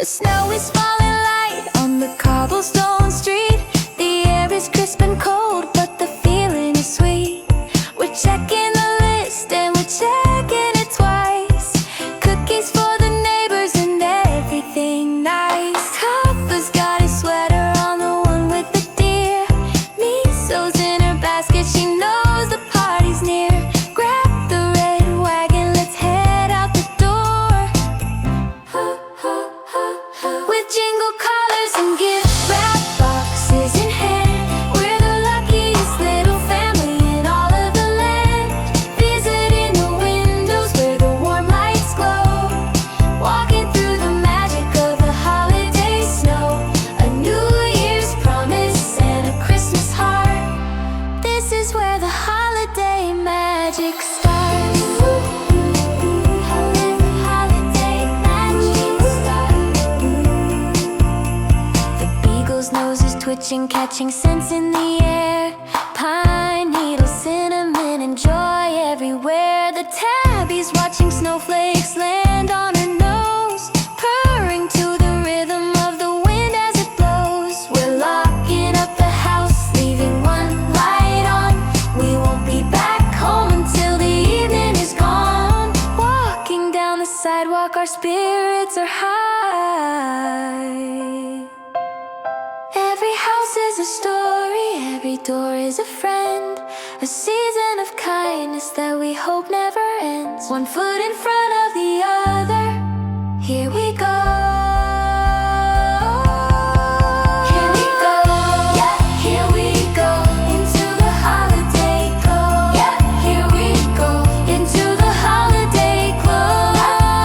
snow is falling light on the cobblestone street. The air is crisp and cold, but the feeling is sweet. We're checking the list and we're checking it twice. Cookies for the neighbors and everything nice. Papa's got his sweater on, the one with the deer. Miso's in her basket, she knows the party's near. Grab the red wagon, let's head out the door. With jingle collars and gift wrap boxes in hand, we're the luckiest little family in all of the land. Visiting the windows where the warm lights glow, walking through the magic of the holiday snow. A New Year's promise and a Christmas heart. This is where the holiday magic starts. Holiday magic starts. The beagle's nose is twitching, catching scents in the air. Pine needles, cinnamon, and joy everywhere. The tabby's watching snowflakes land on her nose, purring to the rhythm of the wind as it blows. We're locking up the house, leaving one light on. We won't be back home until the evening is gone. Walking down the sidewalk, our spirits are high. Every house is a story, every door is a friend. A season of kindness that we hope never ends. One foot in front of the other, here we go. Here we go, yeah, here we go. Into the holiday glow, yeah, here we go. Into the holiday glow,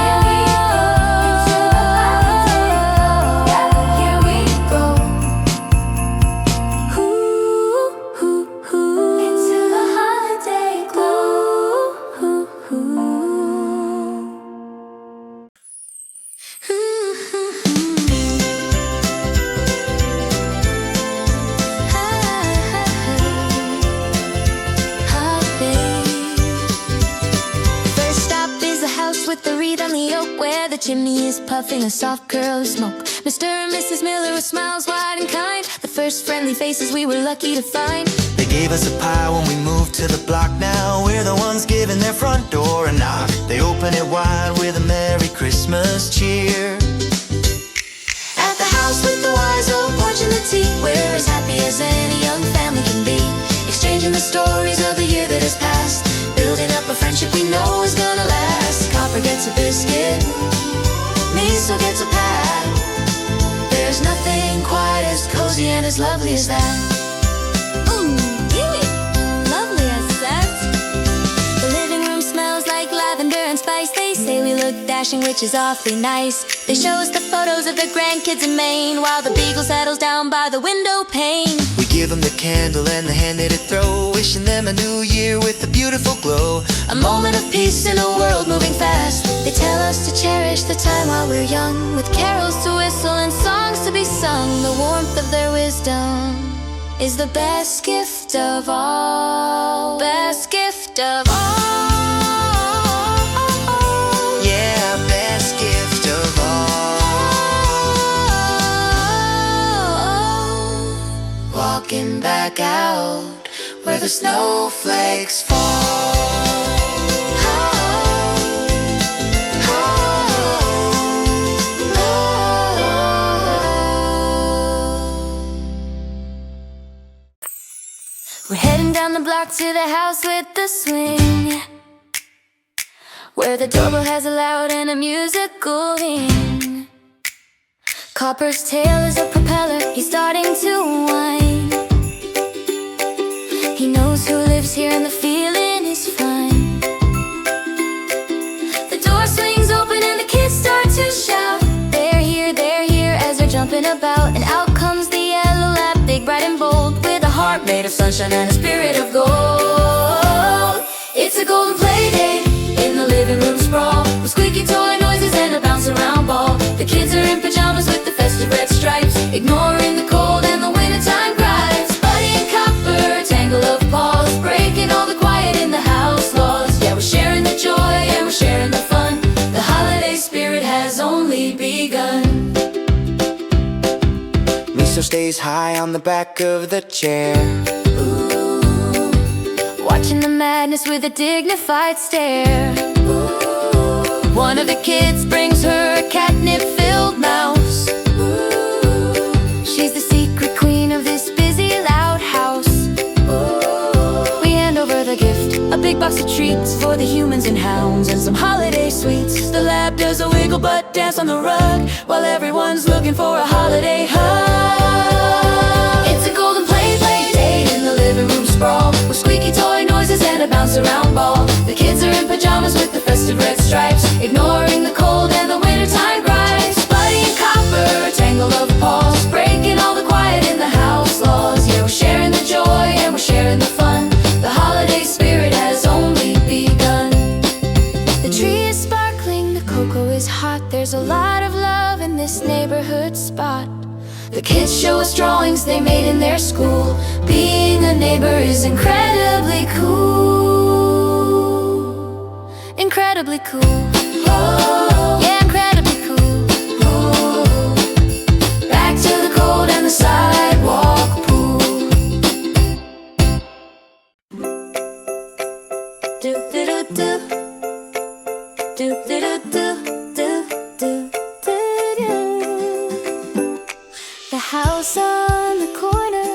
here we go. Into the holiday glow, yeah, here we go. Ooh, ooh, ooh. Into the holiday glow, ooh, ooh. First stop is the house with the wreath on the oak, where the chimney is puffing a soft curl of smoke. Mr. and Mrs. Miller with smiles wide and kind, the first friendly faces we were lucky to find. They gave us a pie when we moved to the block. Now we're the ones giving their front door a knock. They open it wide with a Merry Christmas cheer. At the house with the wise old porch and the tea, we're as happy as any young family can be. Exchanging the stories of the year that has passed, building up a friendship we know is gonna last. Copper gets a biscuit, Miso gets a pat. There's nothing quite as cozy and as lovely as that. Ooh, yeah, lovely as that. The living room smells like lavender and spice. They say we look dashing, which is awfully nice. They show us the photos of their grandkids in Maine, while the beagle settles down by the window pane. We give them the candle and the hand-knitted throw, wishing them a new year with a beautiful glow. A moment of peace in a world moving fast. They tell us to cherish the time while we're young, with carols to whistle and songs to be sung. The warmth of their wisdom is the best gift of all. Best gift of all. Yeah, best gift of all. Walking back out where the snowflakes fall. We're heading down the block to the house with the swing, where the doorbell has a loud and a musical ring. Copper's tail is a propeller, he's starting to whine. He knows who lives here and the feeling is fine. The door swings open and the kids start to shout. They're here as they're jumping about. And out comes the yellow lab, big, bright and bold, with a heart made of sunshine and a spirit of gold. It's a golden Playdate in the living room sprawl, with squeaky toy noises and a bounce around ball. The kids are in pajamas with the festive red stripes, ignoring the cold and the wintertime gripes. Buddy and Copper, tangle of paws, breaking all the quiet in the house laws. Yeah, we're sharing the joy and we're sharing the fun. The holiday spirit has only begun. stays high on the back of the chair. Ooh, watching the madness with a dignified stare. Ooh, one of the kids brings her a catnip-filled mouse. Ooh, she's the secret queen of this busy, loud house. Ooh, we hand over the gift, a big box of treats for the humans and hounds, and some holiday sweets. The lab does a wiggle butt dance on the rug, while everyone's looking for a holiday hug. It's a golden Playdate in the living room sprawl, with squeaky toy noises and a bounce-around ball. The kids are in pajamas with the festive red stripes, ignoring the cold and the wintertime gripes. Buddy and Copper, a tangle of paws, breaking all the quiet in the house laws. Yeah, we're sharing the joy and we're sharing the fun. The holiday spirit has only begun. The tree is sparkling, the cocoa is hot. There's a lot of love in this neighborhood spot. The kids show us drawings they made in their school. Being a neighbor is incredibly cool. Incredibly cool. Oh, yeah, incredibly cool. Oh, back to the cold and the sidewalk pool. Do do do do. Do do do do do do do do. The house on the corner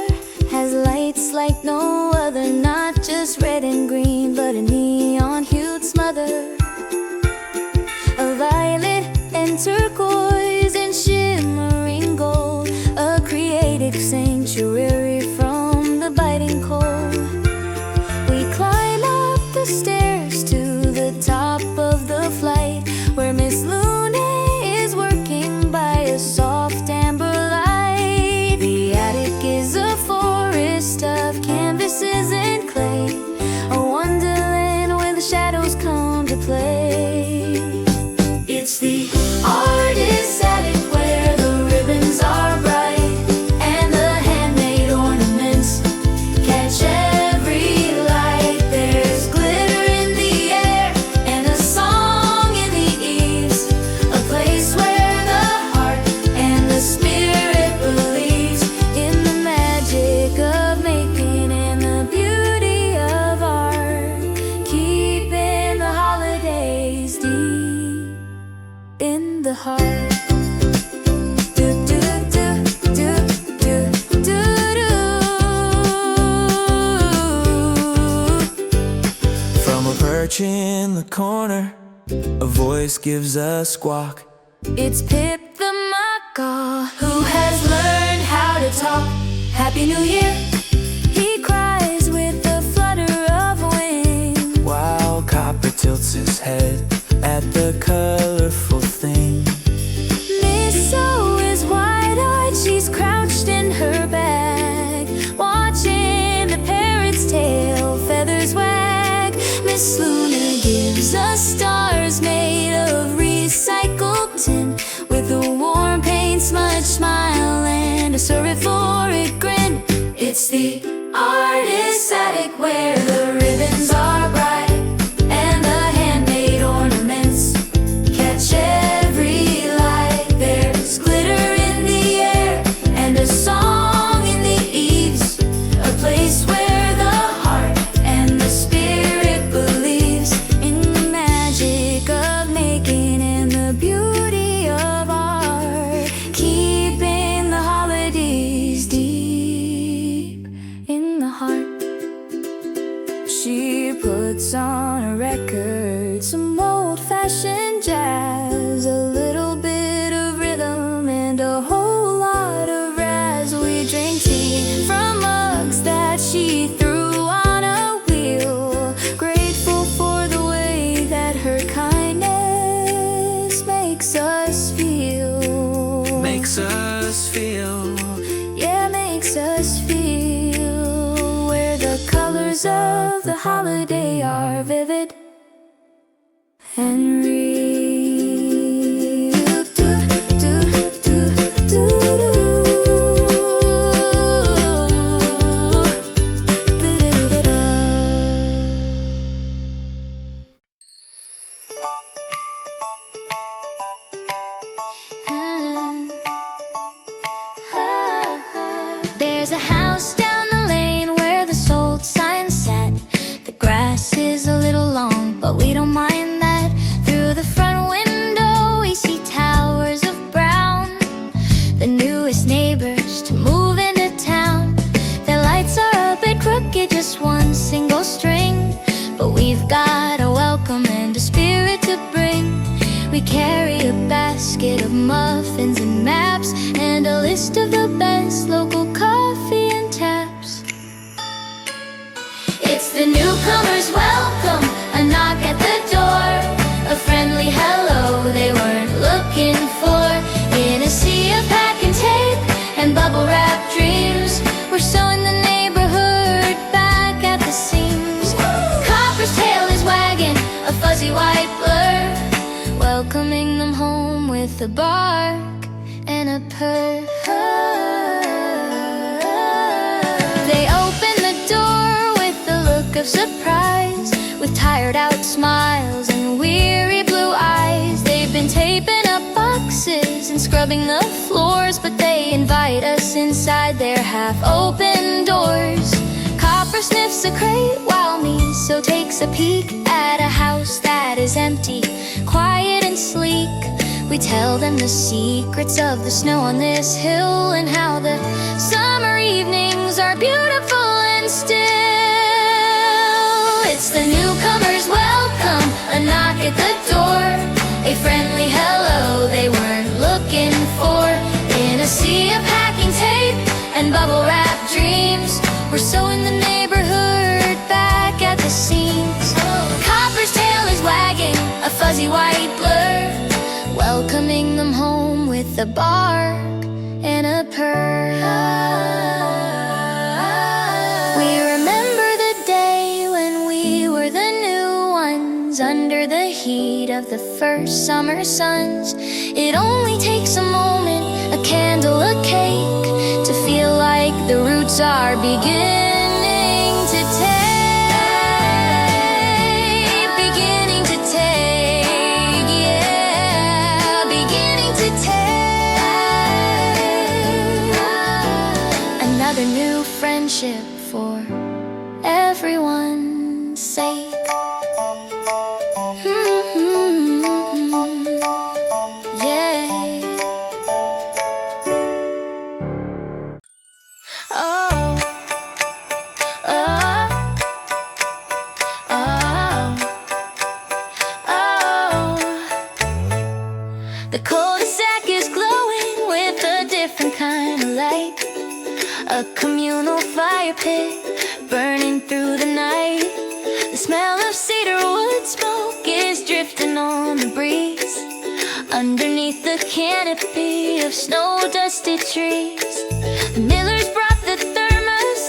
has lights like no other, not just red and green, but a neon-hued smother. A violet and turquoise and shimmering gold, a creative sanctuary from the biting cold. We climb up the stairs to the top of the flight, where Miss Luna is working by a soft amber light. The attic is a forest of canvases and clay, a wonderland where the shadows come to play. It's the artist's attic where the ribbons are bright, and the handmade ornaments catch every light. There's glitter in the air and a song in the eaves, a place where the heart and the spirit believes in the magic of making and the beauty of art, keeping the holidays deep in the heart. Do do do do do do do. From a perch in the corner, a voice gives a squawk. It's Pip the Macaw, who has learned how to talk. Happy New Year, he cries with a flutter of wings. While Copper tilts his head at the colorful thing. Miss O is wide-eyed, she's crouched in her bag, watching the parrot's tail feathers wag. Miss Luna gives us stars made of recycled tin, with a warm paint smudge smile and a seriforic grin. It's the artist's attic where the ribbons are bright, and the handmade ornaments catch every light. There's glitter in the air and a song in the eaves, a place where the heart and the spirit believes in the magic of making and the beauty of art, keeping the holidays deep in the heart. She puts on a record, some old-fashioned jazz, a little bit of rhythm and a whole lot of raz. We drink tea from mugs that she threw on a wheel, grateful for the way that her kindness makes us feel. Makes us feel. Yeah, makes us feel, where the colors of the holiday are vivid and real. Do, do, do, do, do. Da-da-da-da. Ah, ah, ah. muffins and maps, and a list of the best local coffee and taps. It's the newcomers' welcome, a knock at the door, a friendly hello they weren't looking for. In a sea of pack and tape and bubble wrap dreams, we're sewing the neighborhood back at the seams. Copper's tail is wagging, a fuzzy white blur, welcoming them home with a bark and a purr. They open the door with a look of surprise, with tired out smiles and weary blue eyes. They've been taping up boxes and scrubbing the floors, but they invite us inside their half-open doors. Copper sniffs a crate while Miso takes a peek at a house that is empty, quiet and sleek. We tell them the secrets of the snow on this hill, and how the summer evenings are beautiful and still. It's the newcomers' welcome, a knock at the door, a friendly hello they weren't looking for. In a sea of packing tape and bubble wrap dreams, we're sewing the neighborhood back at the seams. Copper's tail is wagging, a fuzzy white blur, welcoming them home with a bark and a purr. We remember the day when we were the new ones, under the heat of the first summer suns. It only takes a moment, a candle, a cake, to feel like the roots are beginning to take, beginning to take, yeah, beginning to take another new friendship for everyone's sake. Yeah. Oh, oh, oh, oh. The cul-de-sac is glowing with a different kind of light, a communal fire pit burning through the night. The smell of cedar wood smoke is drifting on the breeze, underneath the canopy of snow-dusted trees. The millers brought the thermos,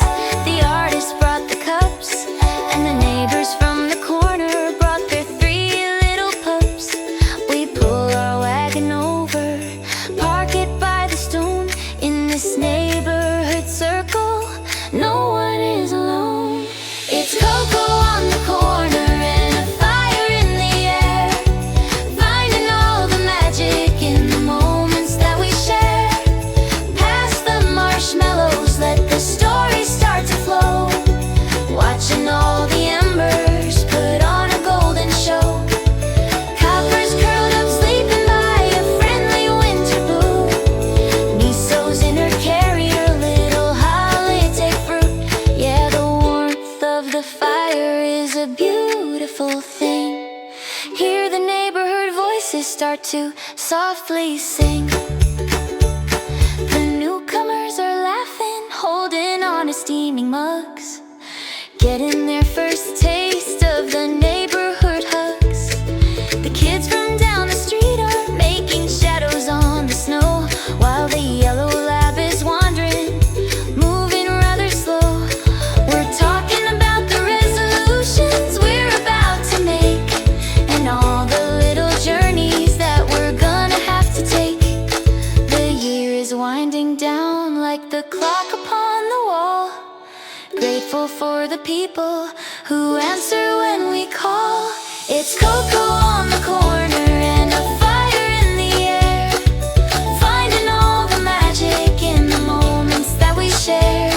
the artist brought the cups, and the neighbors from the corner brought their 3 little pups. We pull our wagon over, park it by the stone. In this neighborhood circle, no one is alone. It's cocoa on the corner and a fire in the air, finding all the magic in the moments that we share. Pass the marshmallows, let the story start to flow, watching all the embers put on a golden show. Copper's curled up sleeping by a friendly winter boo. Miso's in her carrier, little holiday fruit. Yeah, the warmth of the fire is a beautiful thing. Hear the neighborhood voices start to softly sing. The newcomers are laughing, holding on to steaming mugs, getting their first taste of the neighborhood hugs. The kids from down the street are making shadows on the snow, while the yellow lab is wandering, moving rather slow. We're talking about the resolutions we're about to make, and all the little journeys that we're gonna have to take. The year is winding down like the clock upon the wall, grateful for the people who answer when we call. It's cocoa on the corner and a fire in the air, finding all the magic in the moments that we share.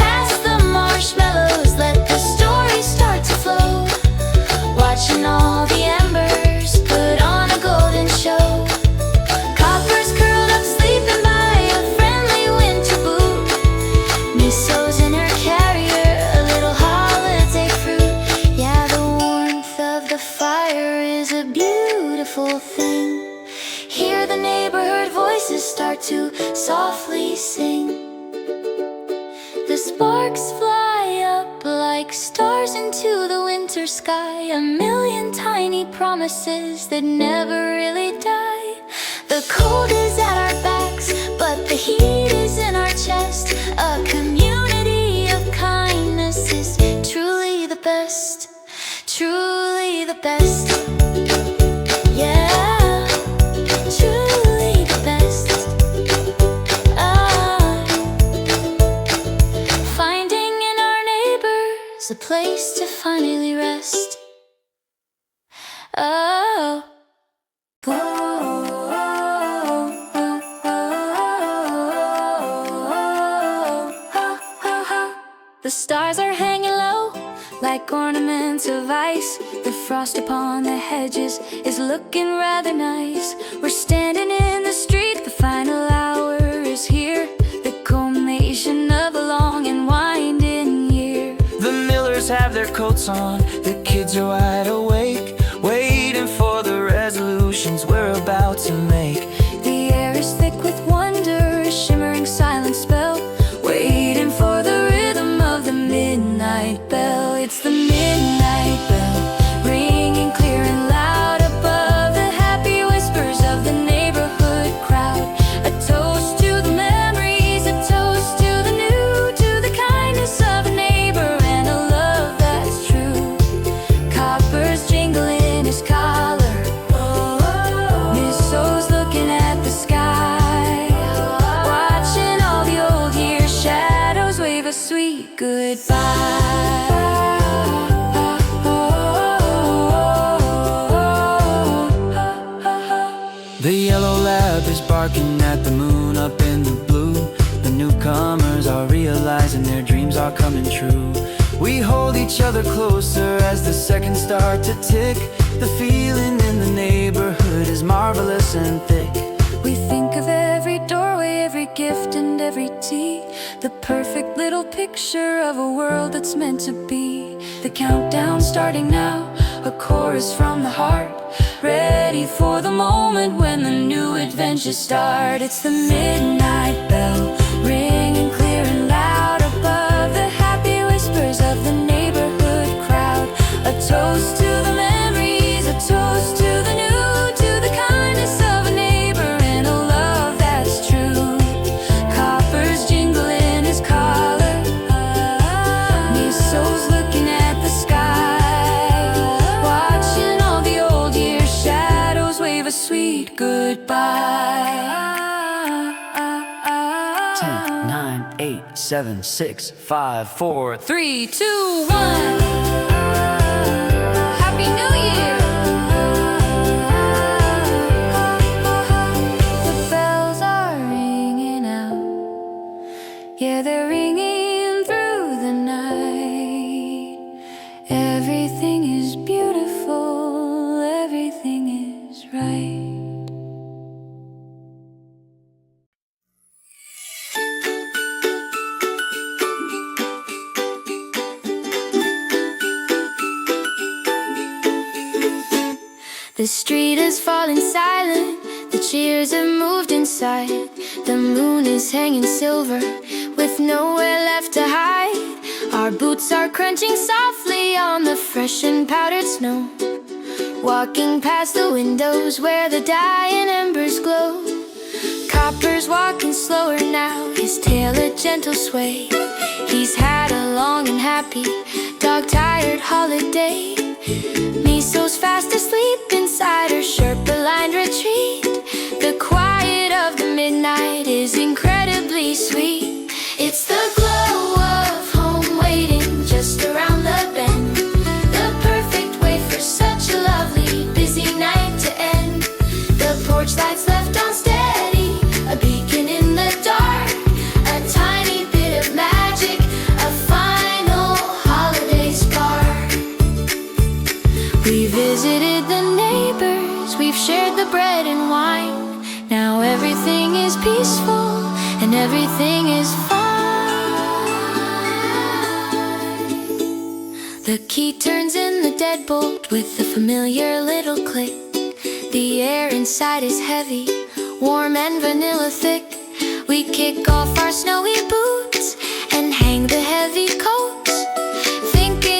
Pass the marshmallows, let the story start to flow, watching all the embers put on a golden show. Copper's curled up sleeping by a friendly winter boo. Miso's in her carrier, a little holiday fruit. Yeah, the warmth of the fire is a beautiful stars into the winter sky, a million tiny promises that never really die. The cold is at our backs, but the heat is in our chest. A community of kindness is truly the best, truly the best. Yeah, truly the best. Finding in our neighbors a place to finally rest. Oh. The stars are hanging low like ornaments of ice. The frost upon the hedges is looking rather nice. We're standing in the street, the final hour is here, the culmination of a long and winding year. The millers have their coats on, the kids are wide awake, waiting for the resolutions we're about to make. The air is thick with wonder, a shimmering silent spell, waiting for the rhythm of the midnight bell. It's the midnight bell, ringing clear and loud above the happy whispers of the neighborhood crowd. A toast to the memories, a toast to the new, to the kindness of a neighbor and a love that's true. Copper's jingle in his collar, Misso's looking at the sky, watching all the old year shadows wave a sweet goodbye. The yellow lab is barking at the moon up in the blue. The newcomers are realizing their dreams are coming true. We hold each other closer as the seconds start to tick. The feeling in the neighborhood is marvelous and thick. We think of every doorway, every gift and every tea, the perfect little picture of a world that's meant to be. The countdown starting now, a chorus from the heart, ready for the moment when the new adventures start. It's the midnight bell, ringing clear and loud above the happy whispers of the neighborhood crowd. A toast to the memories, a toast to the new, to the kindness of a neighbor and a love that's true. Copper's jingle in his collar, Misso's looking at the sky, watching all the old year shadows wave a sweet goodbye. 10, 9, 8, 7, 6, 5, 4, 3, 2, 1. Happy New Year! The bells are ringing out, yeah, they're ringing through the night. Everything is beautiful, everything is right. The street is falling silent, the cheers have moved inside. The moon is hanging silver, with nowhere left to hide. Our boots are crunching softly on the fresh and powdered snow, walking past the windows where the dying embers glow. Copper's walking slower now, his tail a gentle sway. He's had a long and happy, dog-tired holiday. Misso's fast asleep inside her Sherpa-lined retreat. The quiet of the midnight is incredibly sweet. It's the glow of home waiting just around the bend, the perfect way for such a lovely, busy night to end. The porch lights left on steady, a beacon in the dark, a tiny bit of magic, a final holiday spark. We visited the neighbors, we've shared the bread and wine. Now everything is peaceful and everything is fine. The key turns in the deadbolt with a familiar little click. The air inside is heavy, warm and vanilla thick. We kick off our snowy boots and hang the heavy coats, thinking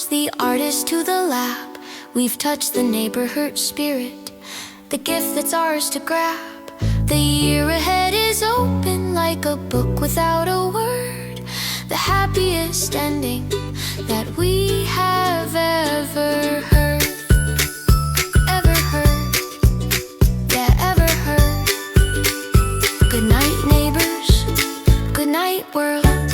Paws, the artist to the lab. We've touched the neighborhood spirit, the gift that's ours to grab. The year ahead is open like a book without a word, the happiest ending that we have ever heard. Ever heard, yeah, ever heard. Good night, neighbors. Good night, world.